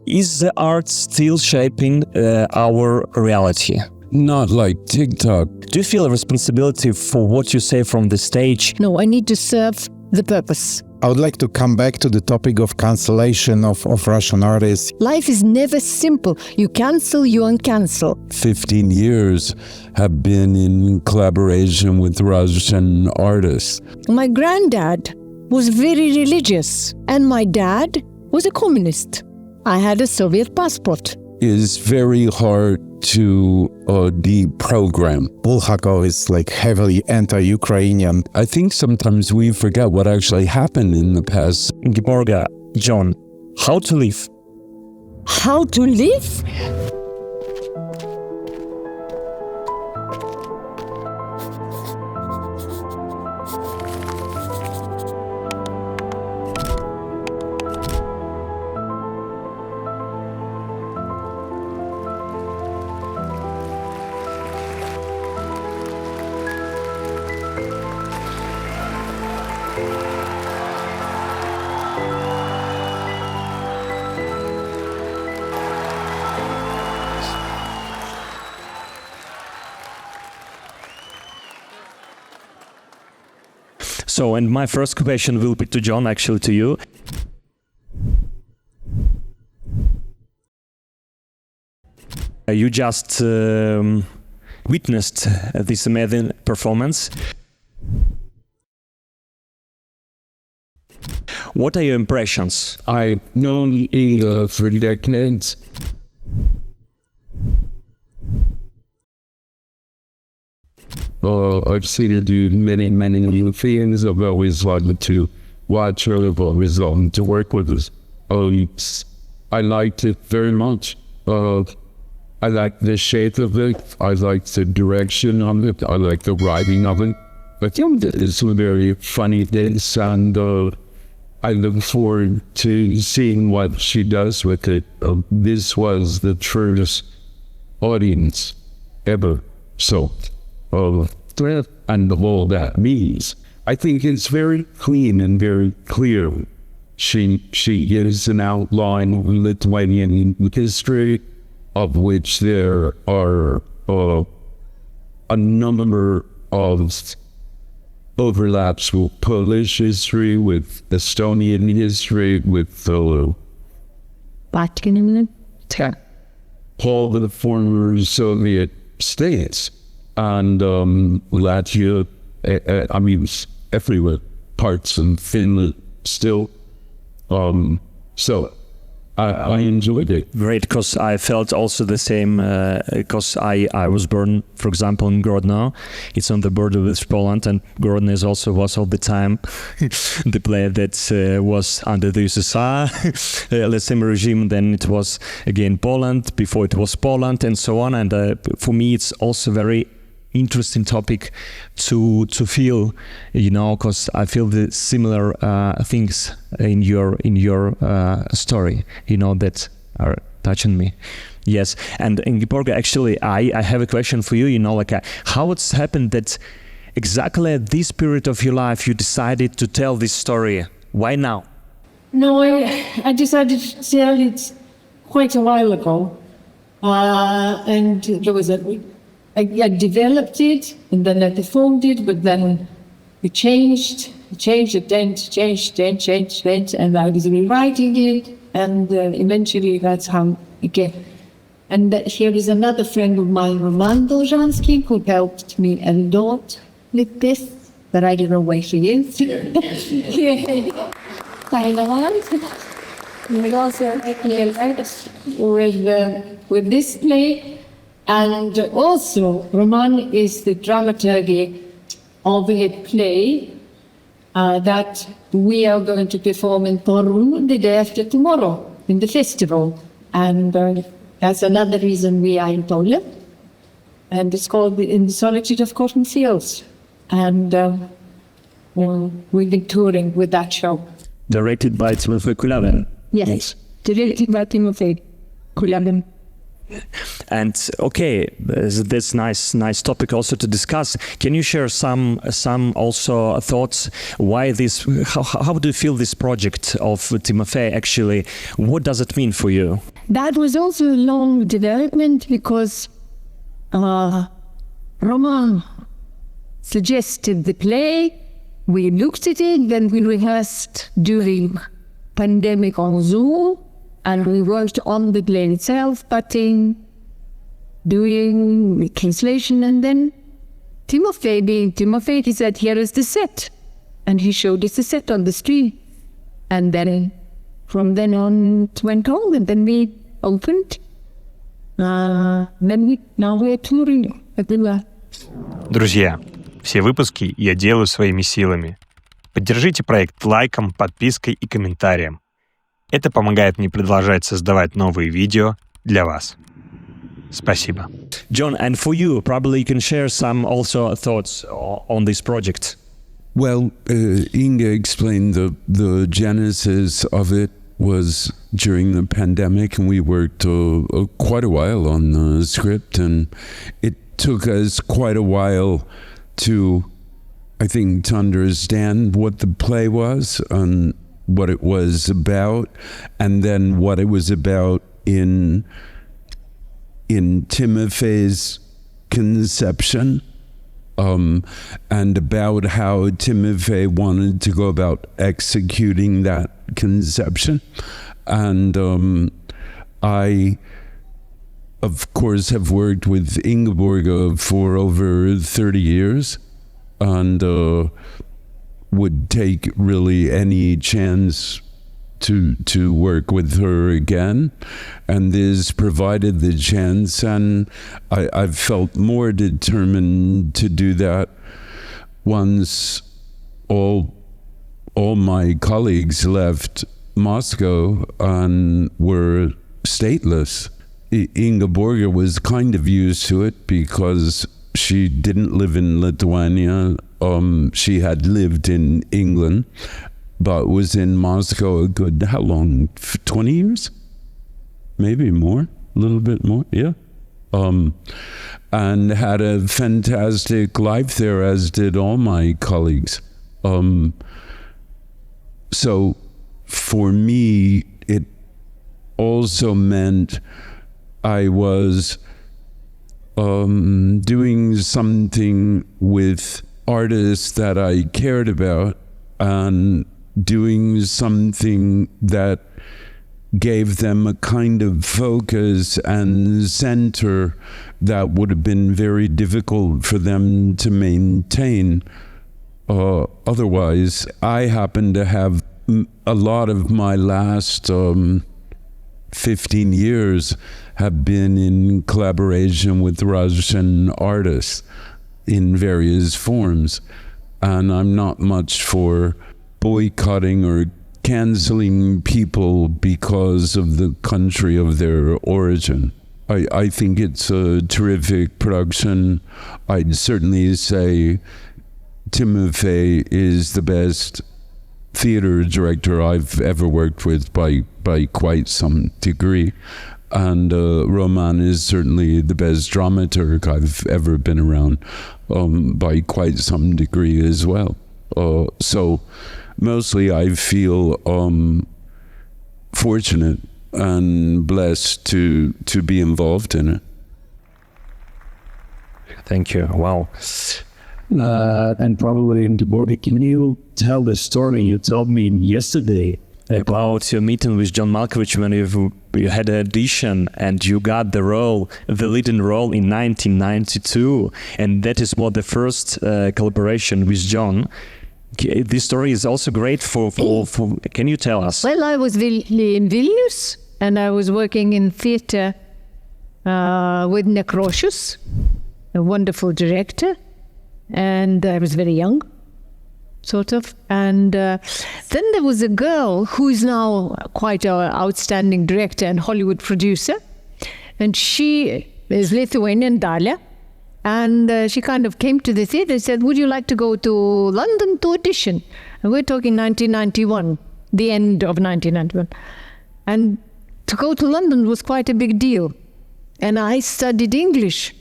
Is the art still shaping our reality? Not like TikTok. Do you feel a responsibility for what you say from the stage? No, I need to serve the purpose. I would like to come back to the topic of cancellation of Russian artists. Life is never simple. You cancel, you uncancel. 15 years have been in collaboration with Russian artists. My granddad was very religious, and my dad was a communist. I had a Soviet passport. It's very hard to deprogram. Bulhakov is like heavily anti-Ukrainian. I think sometimes we forget what actually happened in the past. Ingeborga, John, how to live? How to live? So, and my first question will be to John, actually to you. You just witnessed this amazing performance. What are your impressions? I've known Inga for decades. I've seen her do many new things. I've always wanted to watch her. I've always wanted to work with her. I liked it very much. I like the shape of it. I like the direction of it. I like the writing of it. I think it's a very funny dance, and I look forward to seeing what she does with it. This was the first audience ever. So, and all that means, I think it's very clean and very clear. She gives an outline of Lithuanian history, of which there are a number of overlaps with Polish history, with Estonian history, with all the former Soviet states, and Latvia, I mean, everywhere, parts in Finland still. So I enjoyed it. Great, because I felt also the same, because I was born, for example, in Grodno. It's on the border with Poland, and Grodno is also was all the time the place that was under the USSR, let's say, regime. Then it was again Poland, before it was Poland, and so on. And for me, it's also very interesting topic to feel, you know, because I feel the similar things in your story, you know, that are touching me. Yes, and Ingeborga, actually, I have a question for you. You know, like how it's happened that exactly at this period of your life you decided to tell this story? Why now? No, I decided to tell it quite a while ago, and there was I developed it, and then I performed it, but then it changed, and I was rewriting it, and eventually that's how it came. And here is another friend of mine, Roman Dolzhansky, who helped me a lot with this, but I don't know where she is. We also with this play. And also, Roman is the dramaturg of a play that we are going to perform in Porum the day after tomorrow in the festival. And that's another reason we are in Poland. And it's called In the Solitude of Cotton Fields. And we've been touring with that show. Directed by Timofey Kulявin. Yes, directed by Timofey Kulявin. And okay, that's nice topic also to discuss. Can you share some also thoughts why this? How do you feel this project of Timofey actually? What does it mean for you? that was also a long development because Roman suggested the play. We looked at it, then we rehearsed during pandemic on Zoom, and we worked on the play itself, cutting, doing the translation, and then Timofey, he said, here is the set. And he showed us the set on the screen. And then from then on it went on, and then we opened. Now we're touring everywhere. Друзья, все выпуски я делаю своими силами. Поддержите проект лайком, подпиской и комментарием. Это помогает мне продолжать создавать новые видео для вас. Спасибо. John, and for you, probably you can share some also thoughts on this project. Well, Inge explained the genesis of it was during the pandemic, and we worked quite a while on the script, and it took us quite a while to understand what the play was and what it was about, and then what it was about in Timofey's conception, and about how Timofey wanted to go about executing that conception. And I, of course, have worked with Ingeborga for over 30 years, and would take really any chance to work with her again, and this provided the chance, and I've felt more determined to do that once all my colleagues left Moscow and were stateless. Ingeborga was kind of used to it because she didn't live in Lithuania. She had lived in England, but was in Moscow a good, how long, 20 years? Maybe more, a little bit more, yeah. And had a fantastic life there, as did all my colleagues. So for me, it also meant I was doing something with artists that I cared about, and doing something that gave them a kind of focus and center that would have been very difficult for them to maintain otherwise. I happen to have a lot of my last 15 years have been in collaboration with Russian artists in various forms, and I'm not much for boycotting or canceling people because of the country of their origin. I think it's a terrific production. I'd certainly say Timofey is the best theater director I've ever worked with by quite some degree. And Roman is certainly the best dramaturg I've ever been around by quite some degree as well. So mostly I feel fortunate and blessed to be involved in it. Thank you. Wow. And probably Ingeborgi, can you tell the story you told me yesterday about your meeting with John Malkovich when you had an audition and you got the leading role in 1992, and that is what the first collaboration with John. This story is also great for can you tell us? Well, I was in Vilnius, and I was working in theatre with Nekrošius, a wonderful director, and I was very young, sort of. And then there was a girl who is now quite an outstanding director and Hollywood producer, and she is Lithuanian, Dalia. And she kind of came to the theatre and said, would you like to go to London to audition? And we're talking 1991, the end of 1991. And to go to London was quite a big deal. And I studied English.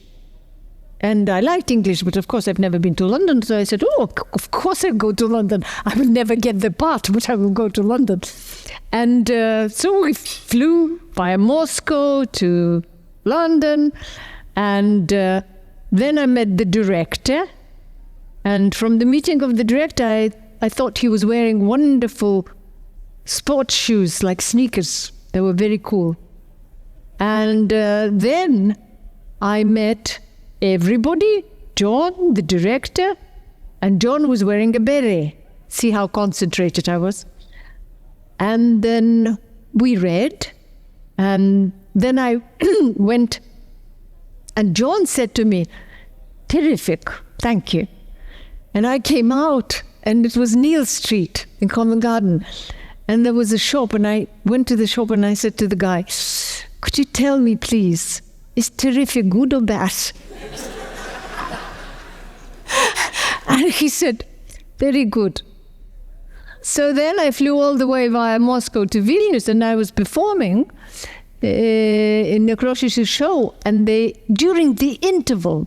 And I liked English, but of course I've never been to London. So I said, oh, of course I'll go to London. I will never get the part, but I will go to London. And so we flew via Moscow to London, and then I met the director. And from the meeting of the director, I thought he was wearing wonderful sports shoes, like sneakers. They were very cool. And then I met everybody, John, the director, and John was wearing a beret. See how concentrated I was. And then we read, and then I went, and John said to me, "Terrific, thank you." And I came out, and it was Neil Street in Covent Garden. And there was a shop, and I went to the shop and I said to the guy, "Could you tell me, please, is terrific good or bad?" And he said, "Very good." So then I flew all the way via Moscow to Vilnius, and I was performing in Nekrošiš's show. And during the interval,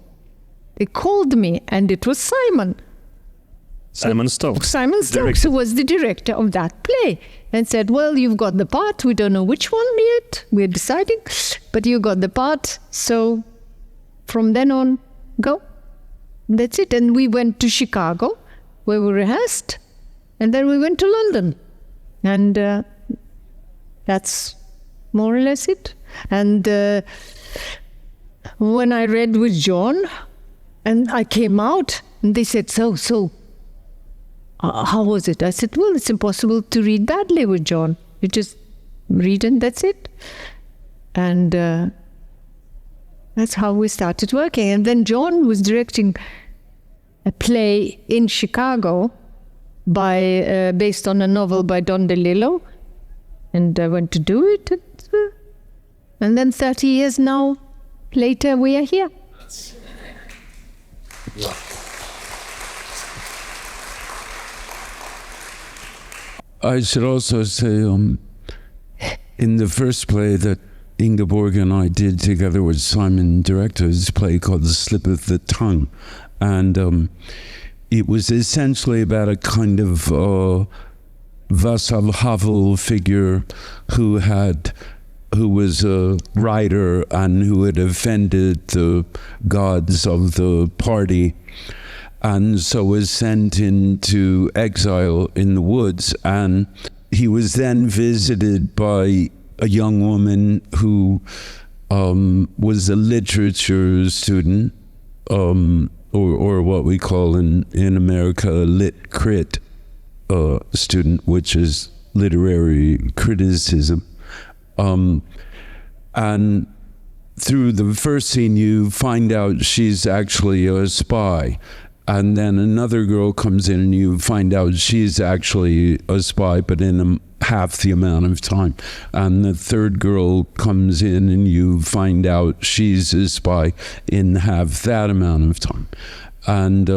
they called me, and it was Simon. Simon Stokes. Simon Stokes, who was the director of that play, and said, "Well, you've got the part. We don't know which one yet. We're deciding, but you got the part. So from then on, go." And that's it. And we went to Chicago, where we rehearsed, and then we went to London. And that's more or less it. And when I read with John, and I came out, and they said, so, how was it? I said, "Well, it's impossible to read badly with John. You just read and that's it." And that's how we started working. And then John was directing a play in Chicago based on a novel by Don DeLillo. And I went to do it. And then 30 years now later, we are here. I should also say, in the first play that Ingeborg and I did together with Simon director, is a play called The Slip of the Tongue. And it was essentially about a kind of Václav Havel figure who was a writer and who had offended the gods of the party, and so was sent into exile in the woods. And he was then visited by a young woman who was a literature student, or what we call in America a lit crit student, which is literary criticism. And through the first scene, you find out she's actually a spy. And then another girl comes in and you find out she's actually a spy, but in half the amount of time. And the third girl comes in and you find out she's a spy in half that amount of time. And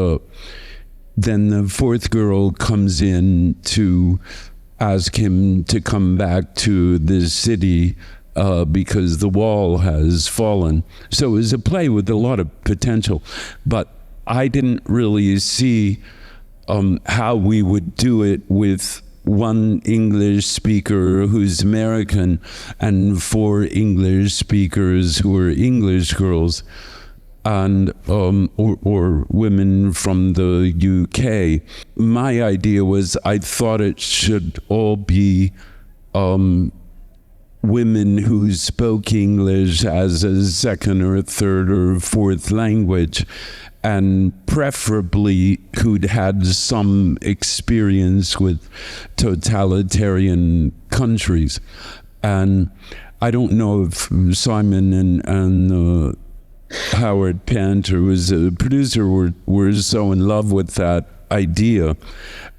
then the fourth girl comes in to ask him to come back to the city because the wall has fallen. So it was a play with a lot of potential, but I didn't really see how we would do it with one English speaker who's American and 4 English speakers who are English girls, and or women from the UK. My idea was I thought it should all be women who spoke English as a second or third or fourth language, and preferably who'd had some experience with totalitarian countries. And I don't know if Simon and Howard Pant, who was a producer, were so in love with that idea,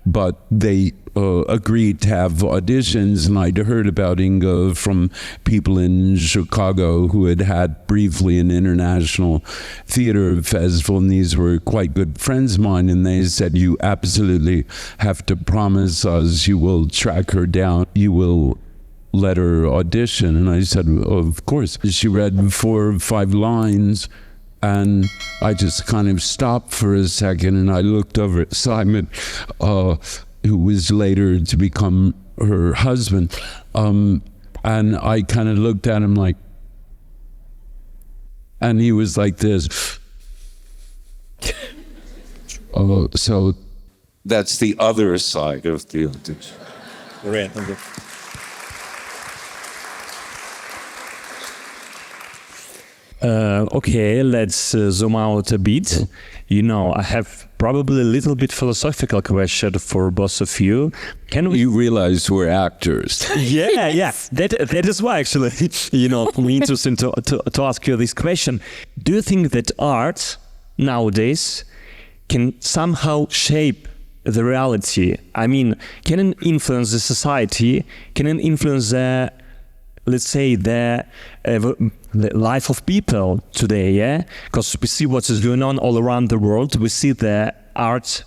but they agreed to have auditions, and I'd heard about Inga from people in Chicago who had briefly an international theater festival, and these were quite good friends of mine, and they said, "You absolutely have to promise us you will track her down, you will let her audition." And I said, "Of course." She read 4 or 5 lines, and I just kind of stopped for a second, and I looked over at Simon, who was later to become her husband. And I kind of looked at him like, and he was like this. So that's the other side of the audition. Great. Thank you. Okay, let's zoom out a bit. You know, I have probably a little bit philosophical question for both of you. Can we? You realize we're actors. Yeah. That is why actually, you know, for me interesting to ask you this question. Do you think that art nowadays can somehow shape the reality? I mean, can it influence the society? Can it influence the, let's say, the life of people today, yeah? Because we see what is going on all around the world. We see the art,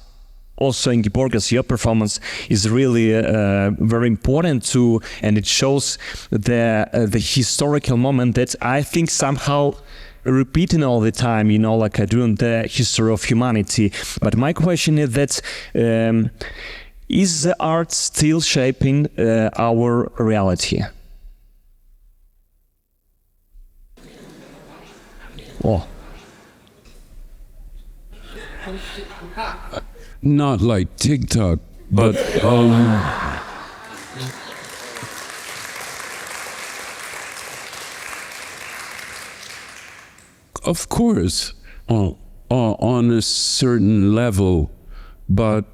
also Ingeborga's, your performance is really very important too, and it shows the historical moment that I think somehow repeating all the time, you know, like I do in the history of humanity. But my question is that is the art still shaping our reality? Oh. Not like TikTok, but of course, on a certain level, but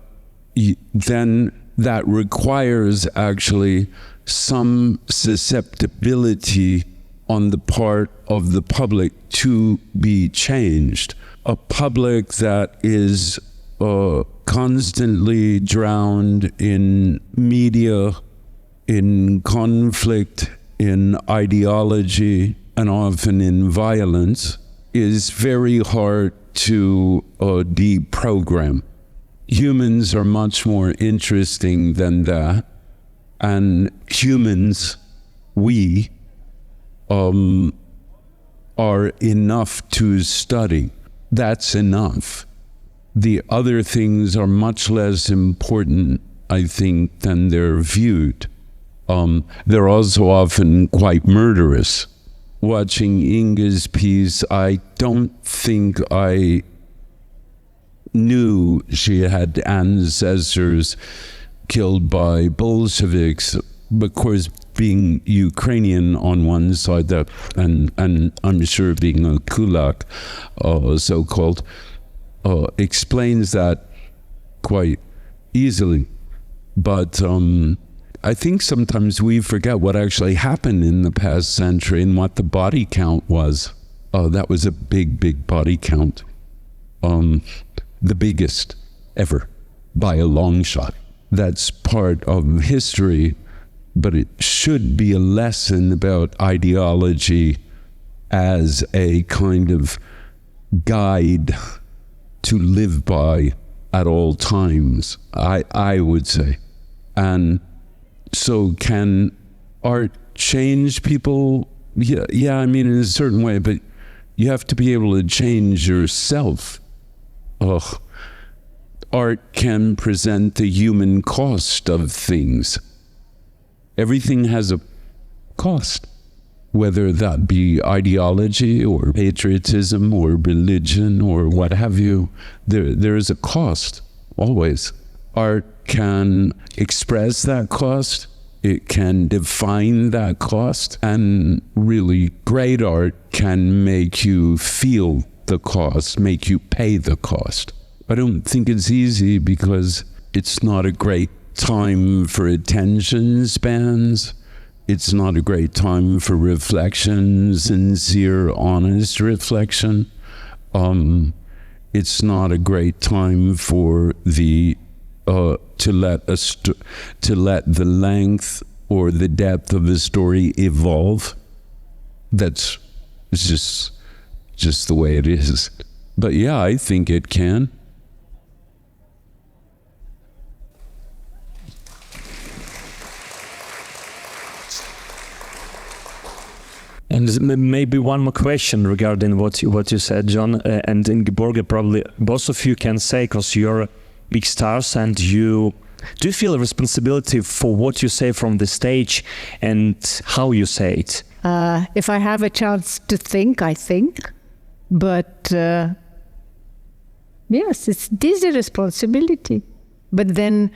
then that requires actually some susceptibility on the part of the public to be changed. A public that is constantly drowned in media, in conflict, in ideology, and often in violence, is very hard to deprogram. Humans are much more interesting than that, and humans, we, are enough to study. That's enough. The other things are much less important, I think, than they're viewed. They're also often quite murderous. Watching Inge's piece, I don't think I knew she had ancestors killed by Bolsheviks. Of course, being Ukrainian on one side, that, and I'm sure being a kulak, so-called, explains that quite easily. But I think sometimes we forget what actually happened in the past century and what the body count was. That was a big body count. The biggest ever, by a long shot. That's part of history, but it should be a lesson about ideology as a kind of guide to live by at all times, I would say. And so can art change people? Yeah, I mean, in a certain way, but you have to be able to change yourself. Art can present the human cost of things. Everything has a cost, whether that be ideology or patriotism or religion or what have you. There is a cost, always. Art can express that cost. It can define that cost. And really, great art can make you feel the cost, make you pay the cost. I don't think it's easy because it's not a great time for attention spans. It's not a great time for reflection, sincere, honest reflection. It's not a great time for the to let the length or the depth of a story evolve. That's just the way it is. But yeah, I think it can. And maybe one more question regarding what you said, John, and Ingeborga, probably both of you can say, because you're big stars and you Do you feel a responsibility for what you say from the stage and how you say it? If I have a chance to think, I think. But yes, it is a responsibility. But then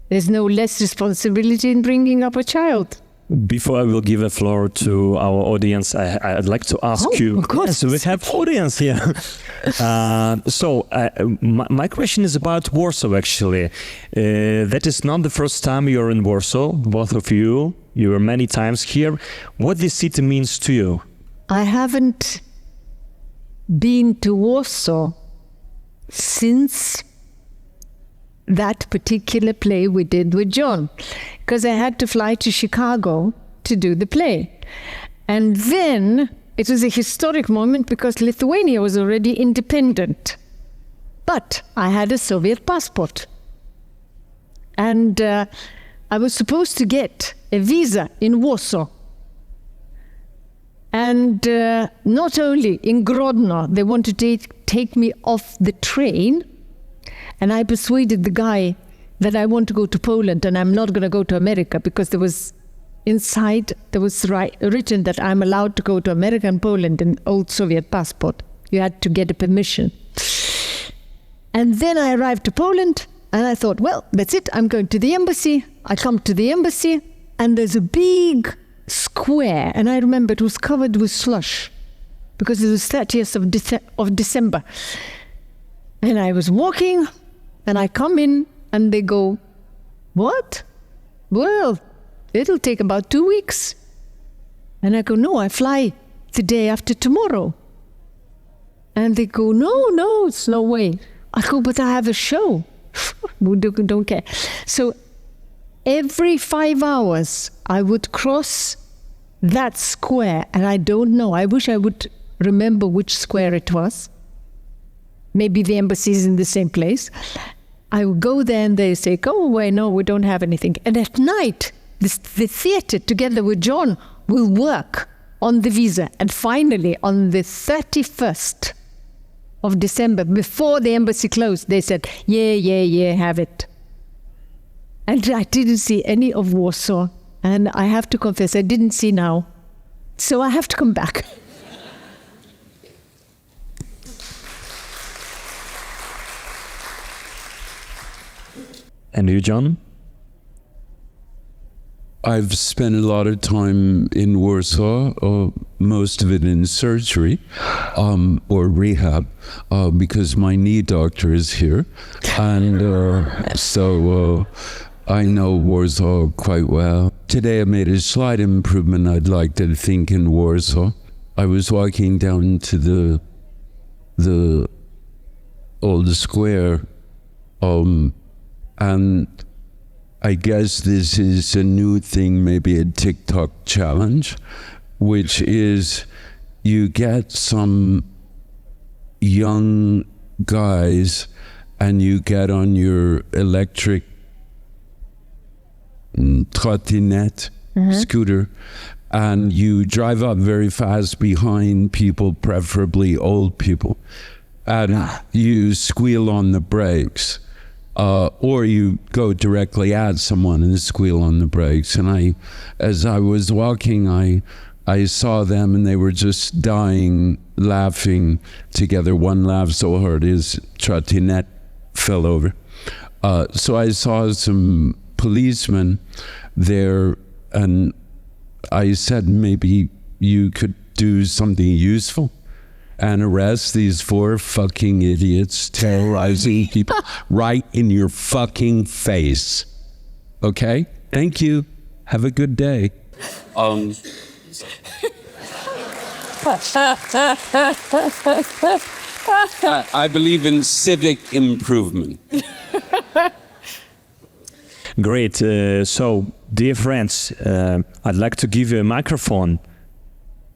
there's no less responsibility in bringing up a child. Before I will give the floor to our audience, I'd like to ask you. Of course. Yes, we have audience here. My question is about Warsaw, actually. That is not the first time you're in Warsaw, both of you. You were many times here. What this city means to you? I haven't been to Warsaw since that particular play we did with John, because I had to fly to Chicago to do the play. And then it was a historic moment because Lithuania was already independent. But I had a Soviet passport. And I was supposed to get a visa in Warsaw. And not only in Grodno, they wanted to take me off the train. And I persuaded the guy that I want to go to Poland and I'm not going to go to America, because there was inside, written that I'm allowed to go to America and Poland in old Soviet passport. You had to get a permission. And then I arrived to Poland and I thought, well, that's it. I'm going to the embassy. I come to the embassy and there's a big square. And I remember it was covered with slush because it was 30th of December. And I was walking and I come in and they go, what? Well, it'll take about 2 weeks. And I go, no, I fly the day after tomorrow. And they go, no, it's no way. I go, but I have a show. Don't care. So every 5 hours I would cross that square, and I don't know. I wish I would remember which square it was. Maybe the embassy is in the same place. I would go there and they say, go away, no, we don't have anything. And at night, the theater, together with John, will work on the visa. And finally, on the 31st of December, before the embassy closed, they said, yeah, have it. And I didn't see any of Warsaw. And I have to confess, I didn't see now. So I have to come back. And you, John? I've spent a lot of time in Warsaw, most of it in surgery or rehab, because my knee doctor is here. And so I know Warsaw quite well. Today I made a slight improvement, I'd like to think, in Warsaw. I was walking down to the old square, and I guess this is a new thing, maybe a TikTok challenge, which is you get some young guys and you get on your electric trottinette scooter and you drive up very fast behind people, preferably old people, and you squeal on the brakes. Or you go directly at someone and squeal on the brakes. And as I was walking, I saw them and they were just dying, laughing together. One laughed so hard his trottinette fell over. So I saw some policemen there and I said, maybe you could do something useful and arrest these 4 fucking idiots terrorizing people right in your fucking face. Okay? Thank you. Have a good day. I believe in civic improvement. Great. So, dear friends, I'd like to give you a microphone.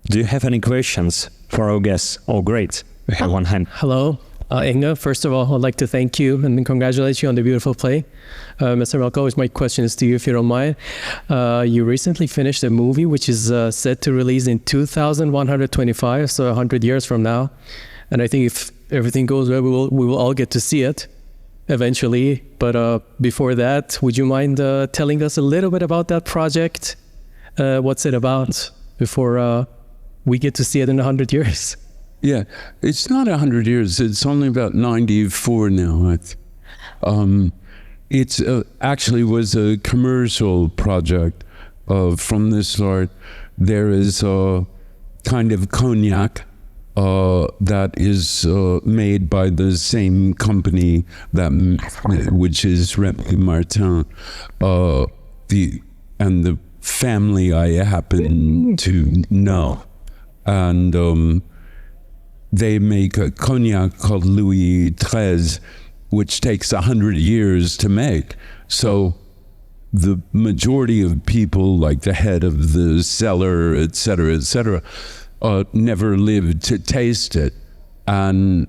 Do you have any questions for our guests? Oh, great. We have one hand. Hello, Inge. First of all, I'd like to thank you and congratulate you on the beautiful play. Mr. Malkovich, my question is to you, if you don't mind. You recently finished a movie which is set to release in 2125, so 100 years from now. And I think if everything goes well, we will all get to see it. eventually. But before that, would you mind telling us a little bit about that project? What's it about before we get to see it in 100 years? Yeah, it's not 100 years. It's only about 94 now. It's actually was a commercial project from the start. There is a kind of cognac that is made by the same company which is Remy Martin. And the family I happen to know. And they make a cognac called Louis XIII, which takes 100 years to make. So the majority of people, like the head of the cellar, et cetera, never lived to taste it. And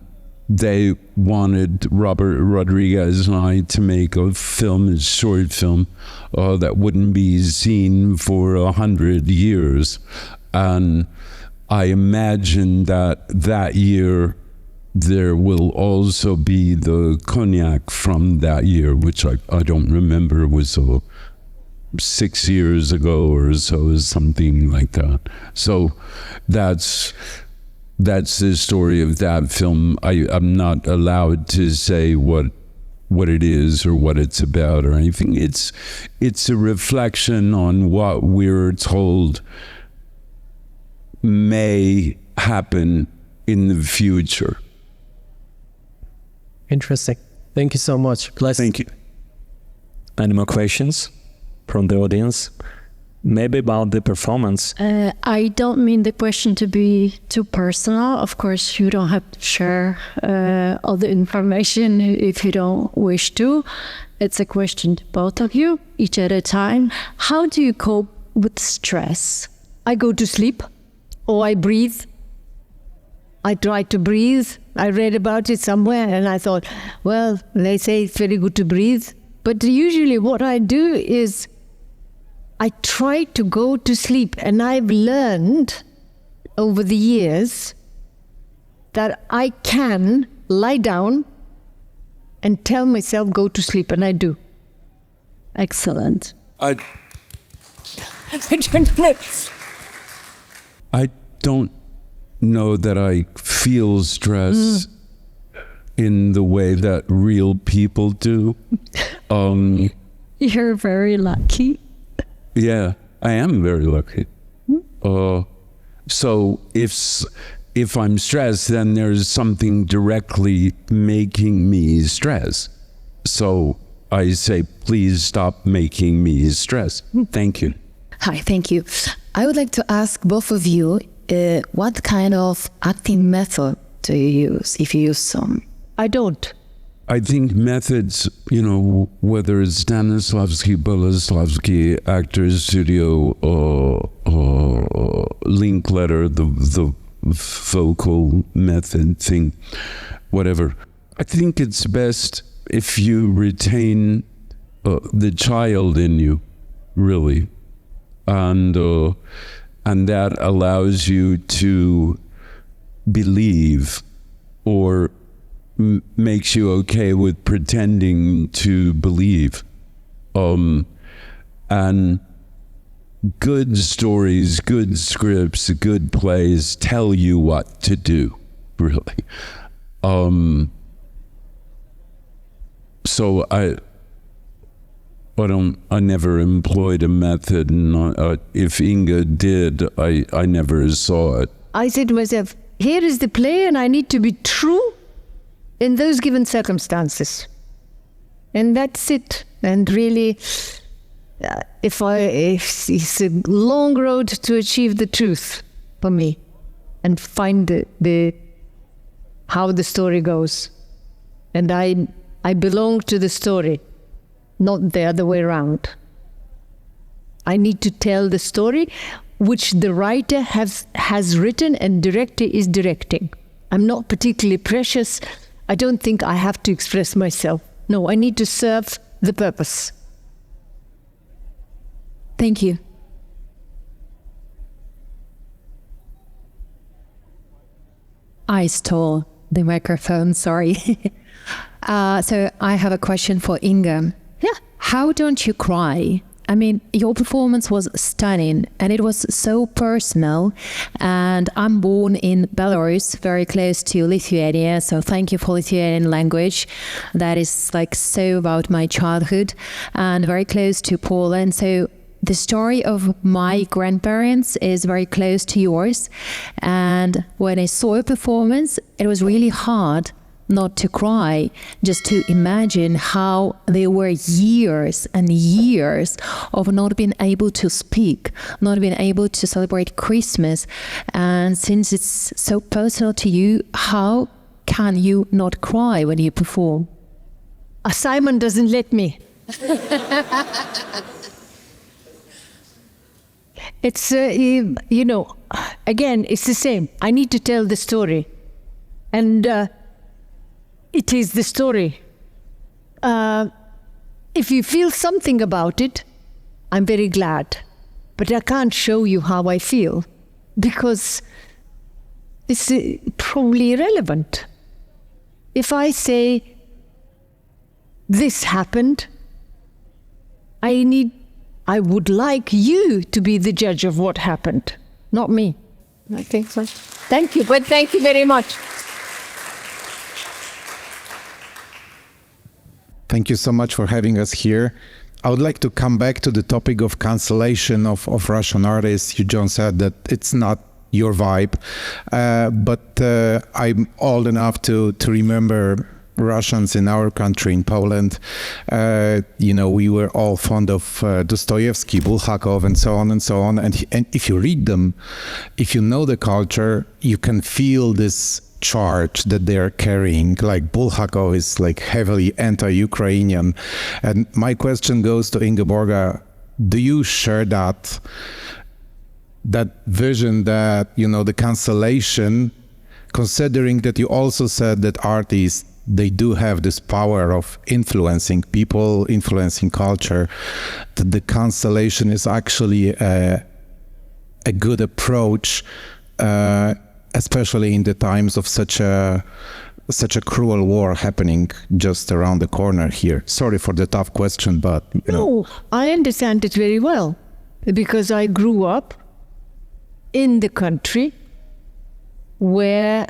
they wanted Robert Rodriguez and I to make a short film that wouldn't be seen for 100 years. And I imagine that year there will also be the cognac from that year, which I don't remember, was 6 years ago or so, something like that. So that's the story of that film. I'm not allowed to say what it is or what it's about or anything. It's a reflection on what we're told may happen in the future. Interesting. Thank you so much. Bless. Thank you. Any more questions from the audience? Maybe about the performance. I don't mean the question to be too personal. Of course, you don't have to share all the information if you don't wish to. It's a question to both of you, each at a time. How do you cope with stress? I go to sleep or I breathe. I try to breathe. I read about it somewhere and I thought, well, they say it's very good to breathe. But usually what I do is I try to go to sleep, and I've learned over the years that I can lie down and tell myself go to sleep, and I do. Excellent. I don't know that I feel stress in the way that real people do. You're very lucky. Yeah, I am very lucky. So if I'm stressed, then there's something directly making me stress. So I say, please stop making me stress. Thank you. Hi, thank you. I would like to ask both of you, what kind of acting method do you use, if you use some? I don't. I think methods, whether it's Stanislavski, Boleslavski, Actors Studio, or Linkletter, the vocal method thing, whatever. I think it's best if you retain the child in you, really. And that allows you to believe or makes you okay with pretending to believe. And good stories, good scripts, good plays tell you what to do, really. So I never employed a method, and if Inga did, I never saw it. I said to myself, here is the play, and I need to be true in those given circumstances. And that's it. And really, it's a long road to achieve the truth for me and find how the story goes. And I belong to the story, not the other way around. I need to tell the story which the writer has written and director is directing. I'm not particularly precious. I don't think I have to express myself. No, I need to serve the purpose. Thank you. I stole the microphone, sorry. So I have a question for Inga. Yeah. How don't you cry? I mean, your performance was stunning and it was so personal. And I'm born in Belarus, very close to Lithuania. So thank you for Lithuanian language. That is like so about my childhood and very close to Poland. So the story of my grandparents is very close to yours. And when I saw your performance, it was really hard not to cry, just to imagine how there were years and years of not being able to speak, not being able to celebrate Christmas. And since it's so personal to you, how can you not cry when you perform? Simon doesn't let me. It's, you know, again, it's the same. I need to tell the story. And it is the story. If you feel something about it, I'm very glad. But I can't show you how I feel because it's probably irrelevant. If I say, this happened, I would like you to be the judge of what happened, not me. I think so. Thank you, but thank you very much. Thank you so much for having us here. I would like to come back to the topic of cancellation of Russian artists. You, John, said that it's not your vibe, but I'm old enough to remember Russians in our country, in Poland. You know, we were all fond of Dostoevsky, Bulhakov, and so on and so on. And if you read them, if you know the culture, you can feel this charge that they are carrying. Like Bulhakov is like heavily anti-Ukrainian. And my question goes to Ingeborga, do you share that vision that, you know, the cancellation, considering that you also said that artists, they do have this power of influencing people, influencing culture, that the cancellation is actually a good approach, especially in the times of such a cruel war happening just around the corner here. Sorry for the tough question, but you know. No, I understand it very well because I grew up in the country where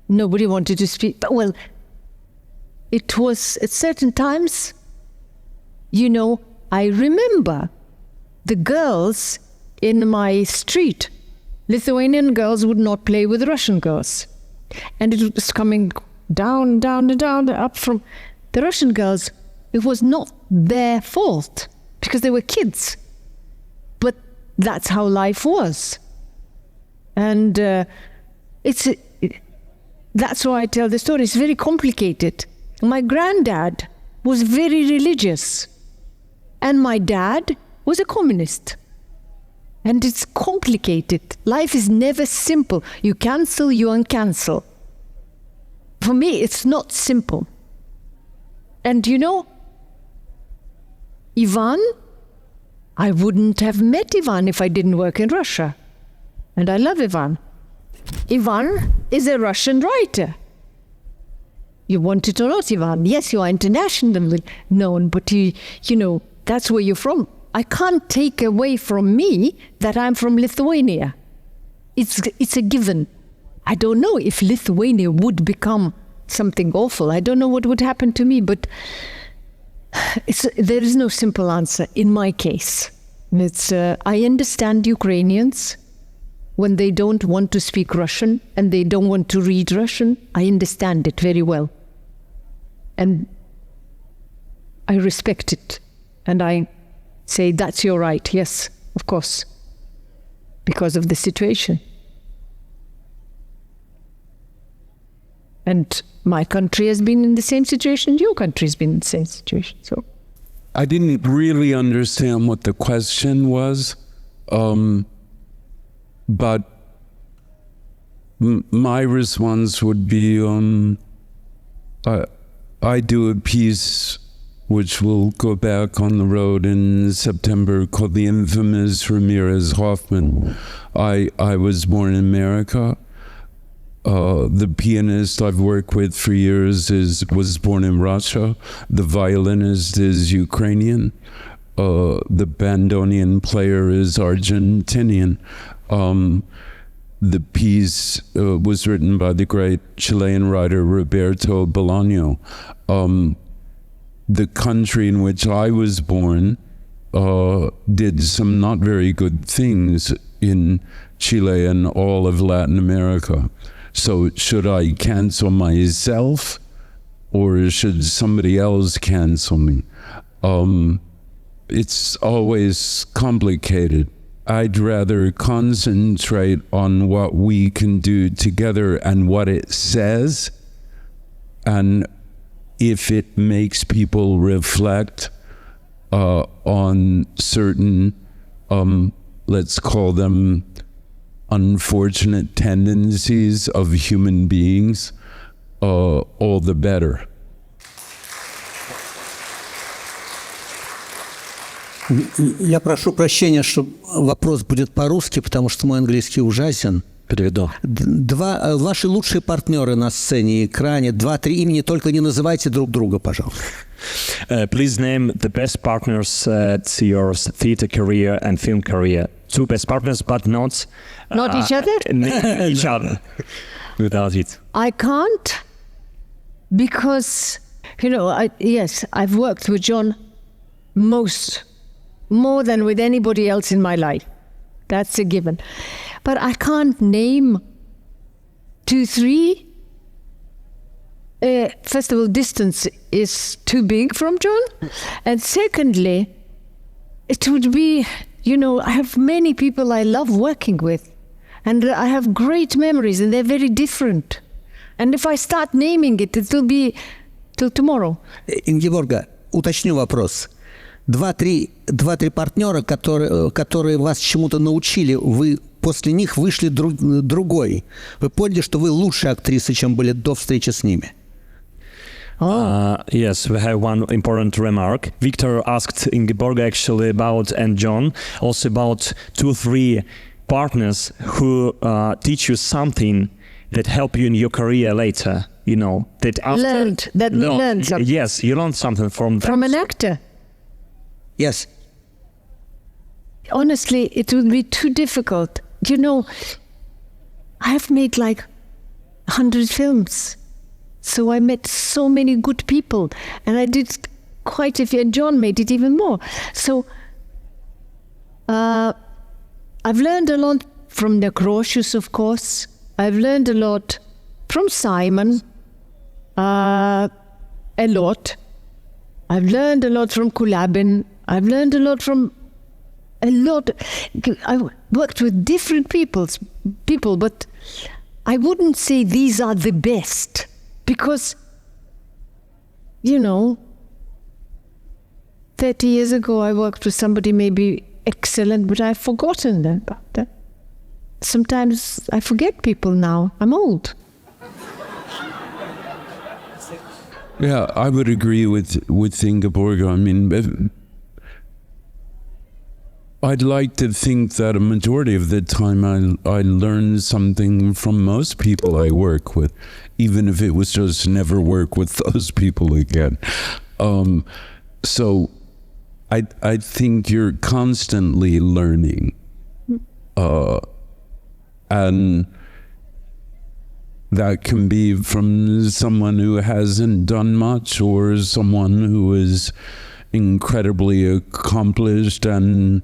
nobody wanted to speak. Well, it was at certain times, you know, I remember the girls in my street. Lithuanian girls would not play with Russian girls. And it was coming down, up from the Russian girls. It was not their fault because they were kids. But that's how life was. And that's why I tell the story. It's very complicated. My granddad was very religious. And my dad was a communist. And it's complicated. Life is never simple. You cancel, you uncancel. For me, it's not simple. And you know, Ivan, I wouldn't have met Ivan if I didn't work in Russia. And I love Ivan. Ivan is a Russian writer. You want it or not, Ivan? Yes, you are internationally known, but you know, that's where you're from. I can't take away from me that I'm from Lithuania. It's a given. I don't know if Lithuania would become something awful. I don't know what would happen to me, but there is no simple answer in my case. I understand Ukrainians when they don't want to speak Russian and they don't want to read Russian. I understand it very well. And I respect it. And I say, that's your right. Yes, of course, because of the situation. And my country has been in the same situation, your country has been in the same situation. So I didn't really understand what the question was, but my response would be, I do a piece which will go back on the road in September called The Infamous Ramirez Hoffman. I was born in America. The pianist I've worked with for years was born in Russia. The violinist is Ukrainian. The bandoneon player is Argentinian. The piece was written by the great Chilean writer Roberto Bolaño. The country in which I was born did some not very good things in Chile and all of Latin America. So should I cancel myself or should somebody else cancel me? It's always complicated. I'd rather concentrate on what we can do together and what it says, and if it makes people reflect on certain, let's call them unfortunate tendencies of human beings, all the better. Я прошу прощения, что вопрос будет по-русски, потому что мой английский ужасен. Переведу. Ваши лучшие партнеры на сцене и экране, 2-3 имени, только не называйте друг друга, пожалуйста. Please name the best partners to your theater career and film career. 2 best partners, but not Not each other? each other. Without it. I can't, because, you know, I've worked with John more than with anybody else in my life. That's a given. But I can't name 2, 3. First of all, distance is too big from John. And secondly, it would be, you know, I have many people I love working with. And I have great memories, and they're very different. And if I start naming it, it will be till tomorrow. Ингеборга, уточню вопрос. 2-3 партнера, которые вас чему-то научили, вы после них вышли другой. Вы поняли, что вы лучше актрисы, чем были до встречи с ними? Yes, we have one important remark. Victor asked Ingeborga actually about, and John, also about 2-3 partners who teach you something that help you in your career later. You know, that after... Learned something. Yes, you learned something from that. From an actor. Yes. Honestly, it would be too difficult. You know, I have made like 100 films. So I met so many good people. And I did quite a few. And John made it even more. So I've learned a lot from Necrocious, of course. I've learned a lot from Simon. A lot. I've learned a lot from Kulabin. I've learned a lot from a lot. I worked with different people, but I wouldn't say these are the best, because, you know, 30 years ago I worked with somebody maybe excellent, but I've forgotten about that. Sometimes I forget people now. I'm old. Yeah, I would agree with Ingeborga. I mean, I'd like to think that a majority of the time I learn something from most people I work with, even if it was just never work with those people again. So I think you're constantly learning. And that can be from someone who hasn't done much, or someone who is incredibly accomplished and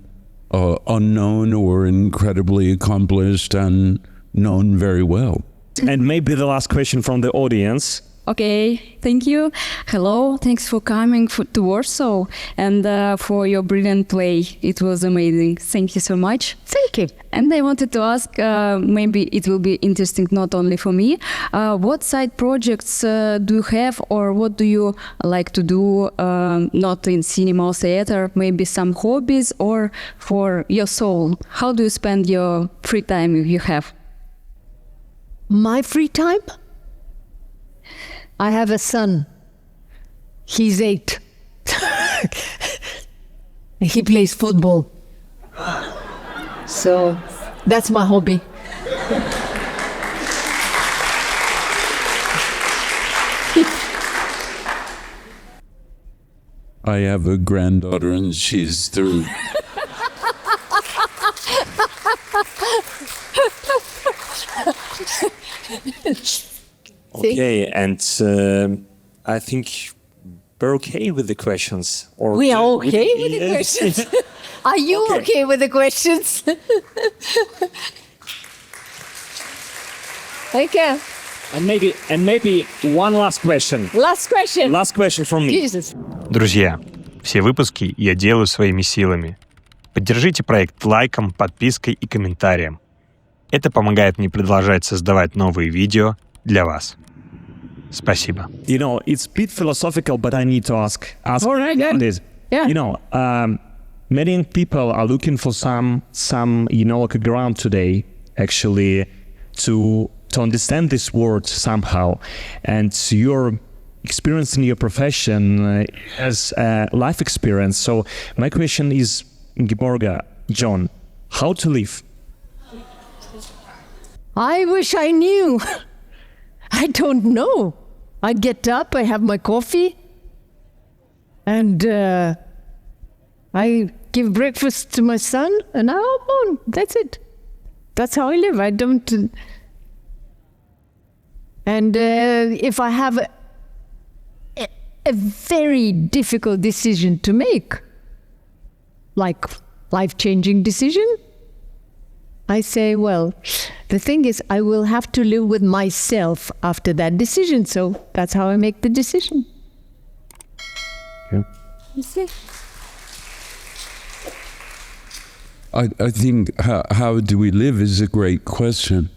unknown, or incredibly accomplished and known very well. And maybe the last question from the audience. Okay, thank you. Hello, thanks for coming to Warsaw and for your brilliant play. It was amazing. Thank you so much. Thank you. And I wanted to ask, maybe it will be interesting not only for me, what side projects do you have, or what do you like to do, not in cinema or theater, maybe some hobbies, or for your soul? How do you spend your free time you have? My free time? I have a son. He's 8. He plays football. So that's my hobby. I have a granddaughter and she's 3. Okay, and I think we're okay with the questions. Or We are okay with the questions. Are you okay with the questions? Okay. And maybe one last question. Last question. Last question from me. Jesus. Друзья, все выпуски я делаю своими силами. Поддержите проект лайком, подпиской и комментарием. Это помогает мне продолжать создавать новые видео для вас. Спасибо. You know, it's a bit philosophical, but I need to ask All right, yeah. this. Yeah. You know, many people are looking for some like a ground today, actually, to understand this word somehow. And your experience in your profession as a life experience. So my question is, Ingeborga, John, how to live? I wish I knew. I don't know. I get up, I have my coffee, and I give breakfast to my son, and I'm on. That's it. That's how I live. I don't... And if I have a very difficult decision to make, like life-changing decision, I say, well, the thing is, I will have to live with myself after that decision. So that's how I make the decision. Yeah. You see? I think how do we live is a great question.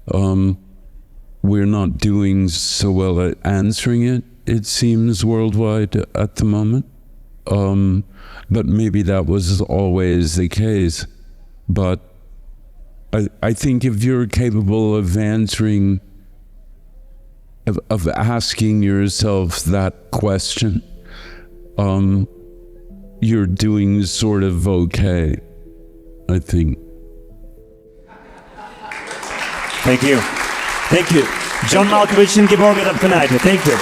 We're not doing so well at answering it, it seems, worldwide at the moment. But maybe that was always the case. But I think if you're capable of answering, of asking yourself that question, you're doing sort of okay, I think. Thank you. Thank you. John Malkovich and Ingeborga Dapkунайте. Thank you.